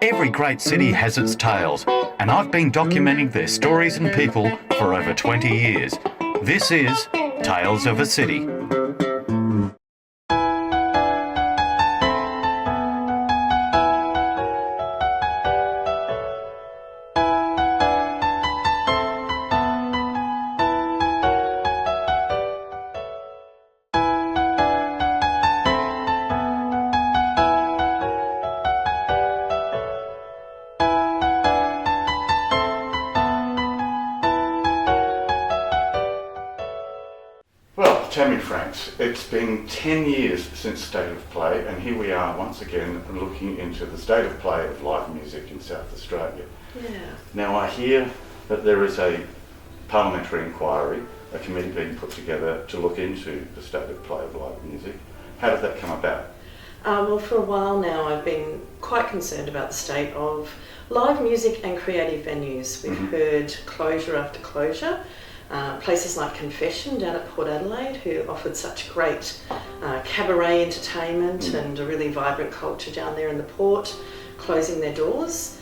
Every great city has its tales, and I've been documenting their stories and people for over 20 years. This is Tales of a City. Well, Tammy Franks, it's been 10 years since State of Play, and here we are once again looking into the state of play of live music in South Australia. Yeah. Now, I hear that there is a parliamentary inquiry, a committee being put together to look into the state of play of live music. How did that come about? Well, for a while now I've been quite concerned about the state of live music and creative venues. We've heard closure after closure. Places like Confession down at Port Adelaide, who offered such great cabaret entertainment and a really vibrant culture down there in the port, closing their doors,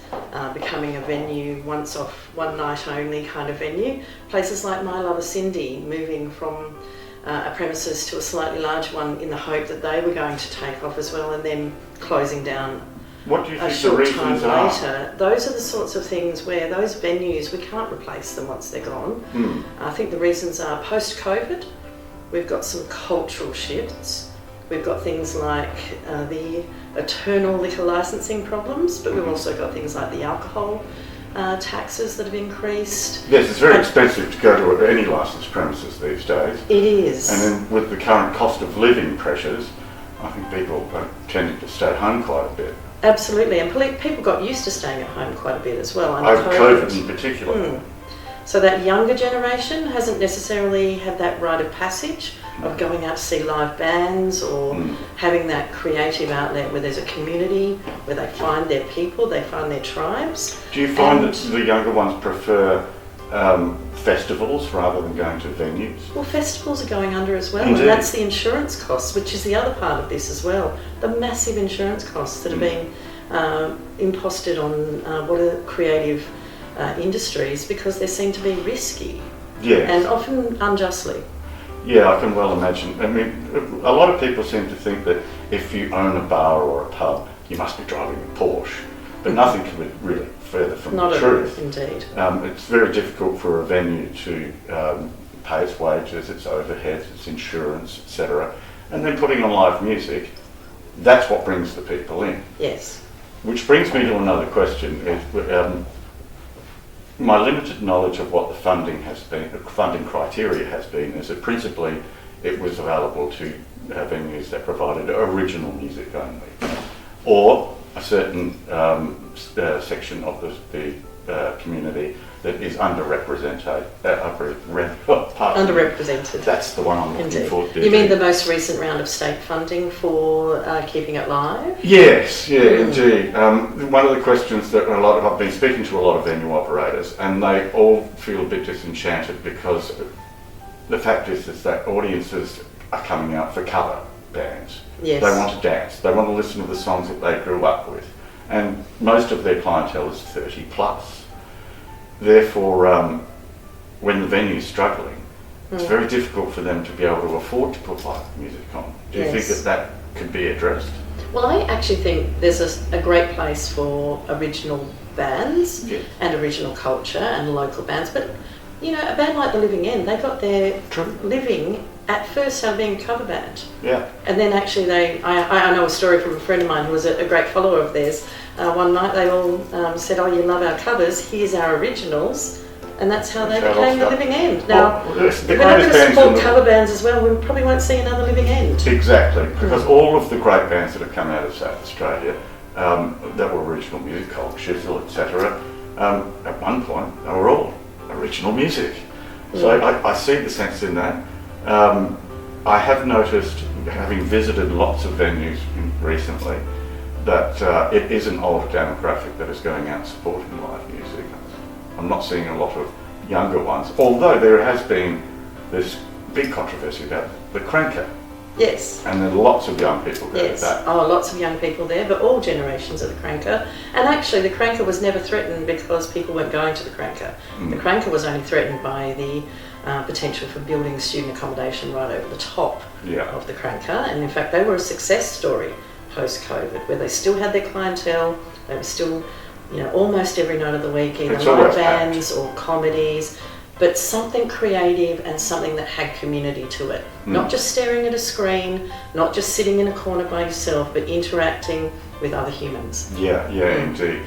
becoming a venue once off, one night only kind of venue. Places like My Lover Cindy, moving from a premises to a slightly larger one in the hope that they were going to take off as well, and then closing down What do you a think the short time reasons are? later. Those are the sorts of things where those venues, we can't replace them once they're gone. I think the reasons are post-COVID, we've got some cultural shifts. We've got things like the eternal liquor licensing problems, but we've also got things like the alcohol taxes that have increased. Yes, it's very expensive to go to any licensed premises these days. It is. And then with the current cost of living pressures, I think people are tending to stay at home quite a bit. Absolutely, and people got used to staying at home quite a bit as well under Over COVID in particular. So that younger generation hasn't necessarily had that rite of passage of going out to see live bands or having that creative outlet where there's a community, where they find their people, they find their tribes. Do you find that the younger ones prefer festivals rather than going to venues? Well, festivals are going under as well, Indeed. and that's the insurance costs, which is the other part of this as well. The massive insurance costs that are being imposted on what are creative industries because they seem to be risky Yes. and often unjustly. Yeah, I can well imagine. I mean, a lot of people seem to think that if you own a bar or a pub, you must be driving a Porsche, but nothing can be really further from Not the truth. Indeed. It's very difficult for a venue to pay its wages, its overheads, its insurance, etc. And then putting on live music, that's what brings the people in. Yes. Which brings me to another question. My limited knowledge of what the funding criteria has been is that principally it was available to venues that provided original music only, or a certain section of the community that is underrepresented. Underrepresented. That's the one I'm looking Indeed. for. You mean the most recent round of state funding for keeping it live? Yes, yeah, indeed. One of the questions that I've been speaking to a lot of venue operators, and they all feel a bit disenchanted because the fact is that audiences are coming out for cover bands. Yes. They want to dance. They want to listen to the songs that they grew up with, and most of their clientele is 30 plus. Therefore, when the venue is struggling, it's very difficult for them to be able to afford to put live music on. Do you think that could be addressed? Well, I actually think there's a great place for original bands and original culture and local bands. But, you know, a band like The Living End, they got their living at first out of being a cover band. Yeah. And then actually I know a story from a friend of mine who was a great follower of theirs. One night they all said, "Oh, you love our covers, here's our originals." And that's how they became The Living End. Now, if we're not going to support cover bands as well, we probably won't see another Living End. Exactly, because all of the great bands that have come out of South Australia that were original music, Cold Chisel, etc., at one point they were all original music. So I see the sense in that. I have noticed, having visited lots of venues recently, that it is an older demographic that is going out supporting live music. I'm not seeing a lot of younger ones, although there has been this big controversy about the cranker Yes. And there are lots of young people there. Yes. Oh, lots of young people there, but all generations of the Cranker. And actually, the Cranker was never threatened because people weren't going to the Cranker. The Cranker was only threatened by the potential for building student accommodation right over the top of the Cranker. And in fact, they were a success story post-COVID, where they still had their clientele. They were still, almost every night of the week, either live bands or comedies. But something creative and something that had community to it. Not just staring at a screen, not just sitting in a corner by yourself, but interacting with other humans. Yeah, indeed.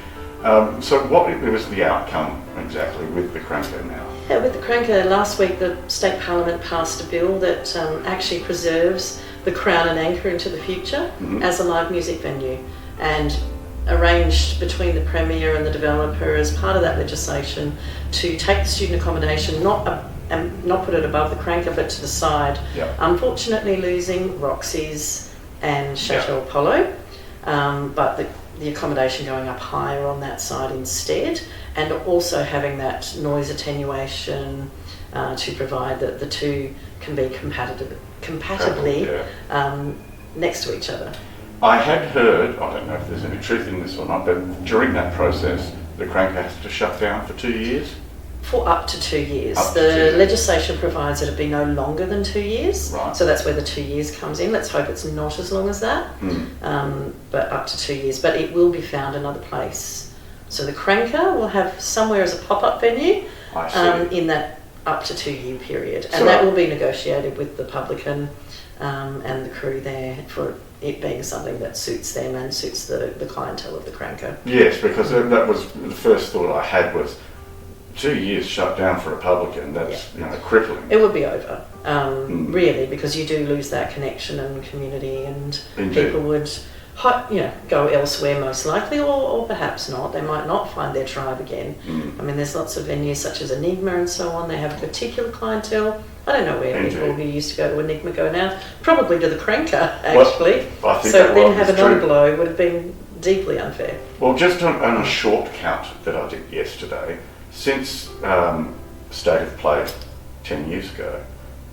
So what was the outcome exactly with the Cranker now? Yeah, with the Cranker, last week the State Parliament passed a bill that actually preserves the Crown and Anchor into the future as a live music venue, and arranged between the Premier and the developer as part of that legislation to take the student accommodation, not put it above the Cranker but to the side. Unfortunately losing Roxy's and Chateau Apollo, but the accommodation going up higher on that side instead, and also having that noise attenuation to provide that the two can be compatibly next to each other. I had heard, I don't know if there's any truth in this or not, but during that process, the Cranker has to shut down for 2 years? For up to 2 years. Up to The 2 years. legislation provides that it be no longer than 2 years. Right. So that's where the 2 years comes in. Let's hope it's not as long as that, but up to 2 years. But it will be found another place. So the Cranker will have somewhere as a pop-up venue I see. in that up to 2 year period. And So- that will be negotiated with the publican and the crew there for it being something that suits them and suits the clientele of the Cranker. Yes, because that was the first thought I had was 2 years shut down for a publican. That's crippling. It would be over, really, because you do lose that connection and community, and Indeed. people would, go elsewhere most likely, or perhaps not. They might not find their tribe again. I mean, there's lots of venues such as Enigma and so on. They have a particular clientele. I don't know where Indeed. people who used to go to Enigma go now. Probably to the Cranker, actually. I think So that then was have another true. blow would have been deeply unfair. Well, just on a short count that I did yesterday, since State of Play 10 years ago,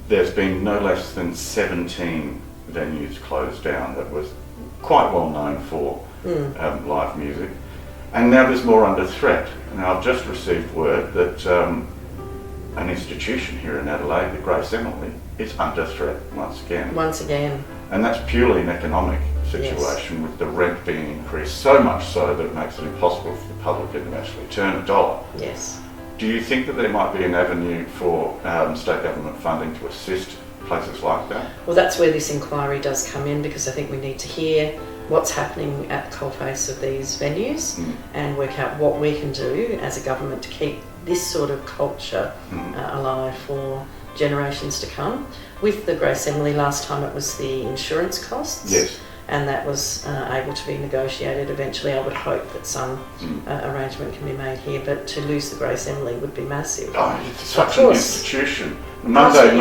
there's been no less than 17 venues closed down that was quite well known for live music. And now there's more under threat. Now I've just received word that an institution here in Adelaide, the Grace Emily, is under threat once again. Once again, And that's purely an economic situation, with the rent being increased so much so that it makes it impossible for the public to actually turn a dollar. yes. Do you think that there might be an avenue for state government funding to assist places like that? Well, that's where this inquiry does come in, because I think we need to hear what's happening at the coalface of these venues and work out what we can do as a government to keep this sort of culture alive for generations to come. With the Grace Emily, last time it was the insurance costs. Yes. And that was able to be negotiated eventually. I would hope that some arrangement can be made here, but to lose the Grace Emily would be massive. Oh, it's such Of an course. institution. Monday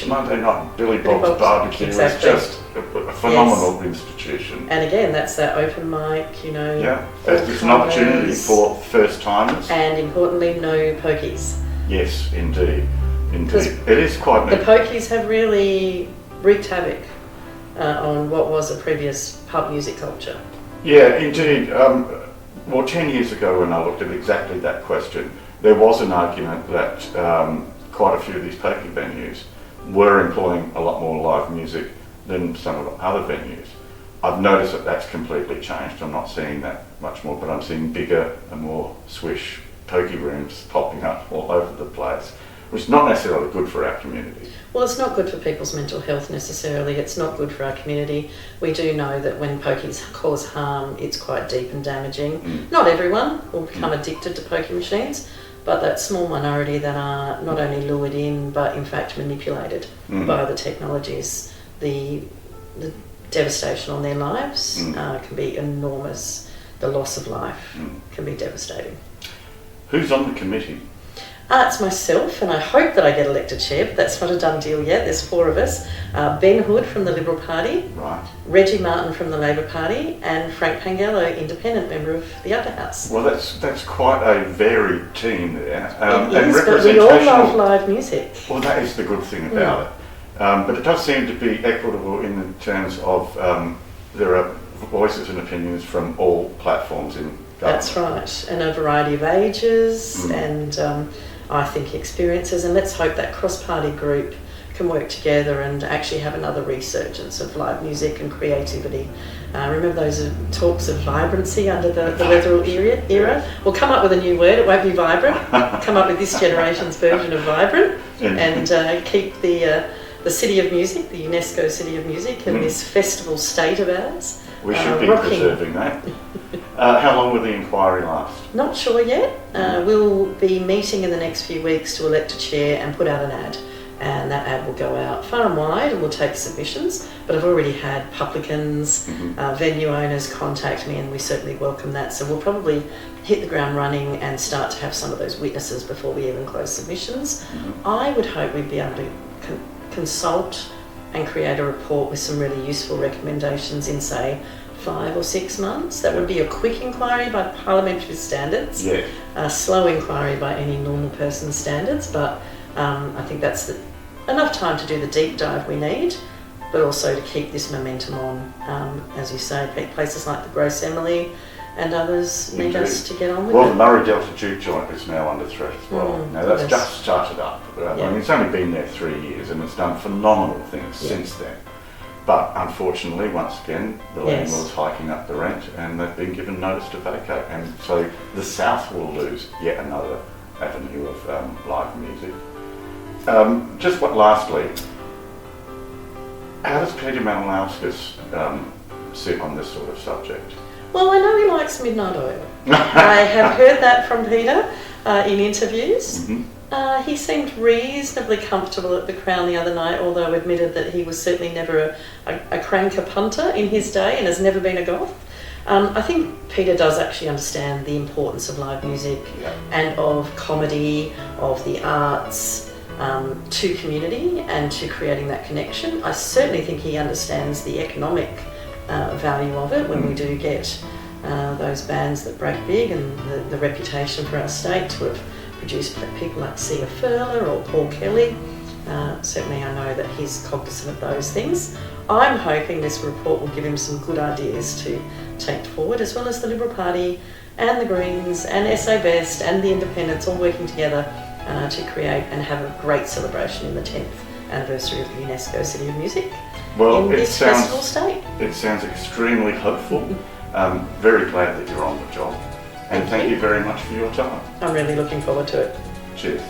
Monday night Billy Bob's Barbecue exactly. is just a phenomenal institution. And again, that's that open mic, Yeah, all it's an opportunity colours. for first timers. And importantly, no pokies. Yes, indeed. Because It is quite The neat. pokies have really wreaked havoc on what was a previous pub music culture. Yeah, indeed. Well, 10 years ago when I looked at exactly that question, there was an argument that quite a few of these pokie venues were employing a lot more live music than some of the other venues. I've noticed that that's completely changed. I'm not seeing that much more, but I'm seeing bigger and more swish pokie rooms popping up all over the place, which is not necessarily good for our community. Well, it's not good for people's mental health necessarily. It's not good for our community. We do know that when pokies cause harm, it's quite deep and damaging. Not everyone will become addicted to pokie machines, but that small minority that are not only lured in, but in fact manipulated by the technologies, the devastation on their lives can be enormous. The loss of life can be devastating. Who's on the committee? It's myself, and I hope that I get elected chair, but that's not a done deal yet. There's 4 of us. Ben Hood from the Liberal Party, Right. Reggie Martin from the Labor Party, and Frank Pangello, independent member of the Upper House. Well, that's quite a varied team there. It is, but we all love live music. Well, that is the good thing about it. But it does seem to be equitable in terms of there are voices and opinions from all platforms in government. That's right, and a variety of ages and I think experiences, and let's hope that cross-party group can work together and actually have another resurgence of live music and creativity. Remember those talks of vibrancy under the Weatherall era? We'll come up with a new word, it won't be vibrant, come up with this generation's version of vibrant and keep the City of Music, the UNESCO City of Music, and this festival state of ours. We should be rocking. preserving that. How long will the inquiry last? Not sure yet. We'll be meeting in the next few weeks to elect a chair and put out an ad. And that ad will go out far and wide and we'll take submissions. But I've already had publicans, venue owners contact me, and we certainly welcome that. So we'll probably hit the ground running and start to have some of those witnesses before we even close submissions. I would hope we'd be able to consult and create a report with some really useful recommendations in, say, 5 or 6 months. That would be a quick inquiry by parliamentary standards, a slow inquiry by any normal person's standards, but I think that's enough time to do the deep dive we need, but also to keep this momentum on. As you say, places like the Gross Emily and others need us to get on with it. Well, the Murray Delta Duke Joint is now under threat as well. Now that's just started up. I mean, it's only been there 3 years and it's done phenomenal things since then. But unfortunately, once again, the landlord's hiking up the rent and they've been given notice to vacate. And so the South will lose yet another avenue of live music. Lastly, how does Peter Malinauskas sit on this sort of subject? Well, I know he likes Midnight Oil. I have heard that from Peter in interviews. He seemed reasonably comfortable at the Crown the other night, although admitted that he was certainly never a cranker punter in his day and has never been a goth. I think Peter does actually understand the importance of live music and of comedy, of the arts, to community and to creating that connection. I certainly think he understands the economic value of it when we do get those bands that break big, and the reputation for our state to have produced people like Sia Furler or Paul Kelly. Certainly I know that he's cognizant of those things. I'm hoping this report will give him some good ideas to take forward, as well as the Liberal Party and the Greens and SA Best and the Independents all working together to create and have a great celebration in the 10th anniversary of the UNESCO City of Music in this festival state. It sounds extremely hopeful. Very glad that you're on the job. And thank you very much for your time. I'm really looking forward to it. Cheers.